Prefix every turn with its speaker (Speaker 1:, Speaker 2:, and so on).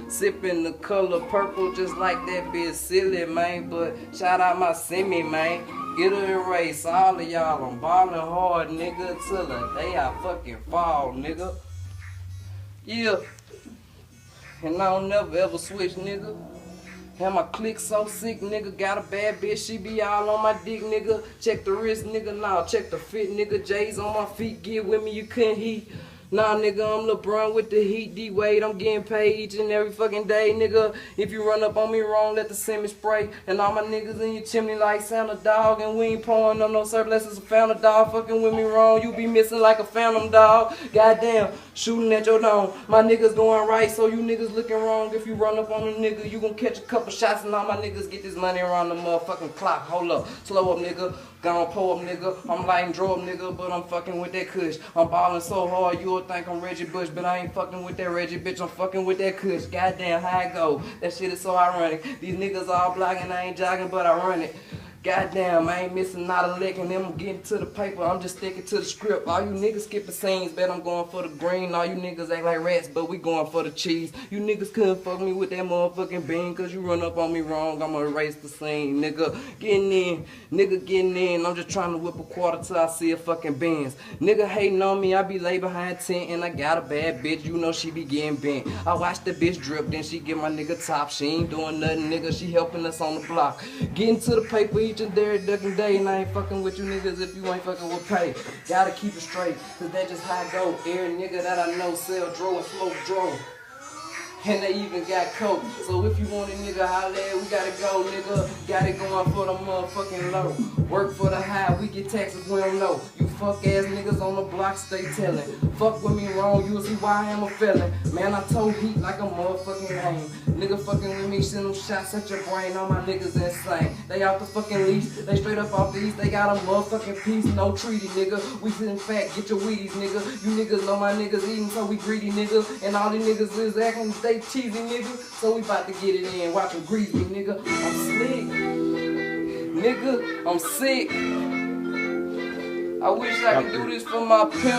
Speaker 1: Sipping the color purple just like that bitch silly, man. But shout out my semi, man. Get her a race, all of y'all. I'm ballin' hard, nigga, till the day I fucking fall, nigga. Yeah. And I don't never ever switch, nigga. Have my click so sick, nigga. Got a bad bitch, she be all on my dick, nigga. Check the wrist, nigga. Nah, check the fit, nigga. J's on my feet, get with me, you couldn't heat. Nah, nigga, I'm LeBron with the heat, D-Wade. I'm getting paid each and every fucking day, nigga. If you run up on me wrong, let the semi spray. And all my niggas in your chimney like Santa Dog. And we ain't pouring on no surplus, it's a fountain dog. Fucking with me wrong, you be missing like a phantom dog. Goddamn, shooting at your dome. My niggas going right, so you niggas looking wrong. If you run up on a nigga, you gon' catch a couple shots. And all my niggas get this money around the motherfucking clock. Hold up, slow up, nigga. Gone pull up, nigga. I'm lighting draw up, nigga, but I'm fucking with that kush. I'm ballin' so hard, you'll think I'm Reggie Bush, but I ain't fucking with that Reggie, bitch. I'm fucking with that kush. Goddamn, how it go? That shit is so ironic. These niggas all blocking, I ain't jogging, but I run it. Goddamn, I ain't missing not a lick, and then I'm getting to the paper. I'm just sticking to the script. All you niggas skipping scenes, bet I'm going for the green. All you niggas act like rats, but we going for the cheese. You niggas couldn't fuck me with that motherfucking bean, cause you run up on me wrong. I'ma erase the scene, nigga. Getting in, nigga getting in. I'm just trying to whip a quarter till I see a fucking Benz. Nigga hating on me, I be lay behind tent, and I got a bad bitch. You know she be getting bent. I watch the bitch drip, then she get my nigga top. She ain't doing nothing, nigga. She helping us on the block. Getting to the paper each and every ducking day, and I ain't fucking with you niggas if you ain't fucking with pay. Gotta keep it straight, cause that's just how it go. Every nigga that I know sell dro and smoke dro. And they even got coke. So if you want a nigga holla at, we gotta go, nigga. Got it going for the motherfucking low. Work for the high, we get taxes, we don't know. You fuck ass niggas on the block stay telling. Fuck with me wrong, you'll see why I am a felon. Man, I told heat like a motherfucking game. Nigga fucking with me, send them shots at your brain. All my niggas insane. They out the fucking lease, they straight up off the east. They got a motherfucking piece, no treaty, nigga. We sitting fat, get your Wheaties, nigga. You niggas know my niggas eating, so we greedy, nigga. And all these niggas is acting, they cheesy, nigga. So we about to get it in, watch them grease me, nigga. I'm slick, nigga. I'm sick. I wish I could do this for my pimp.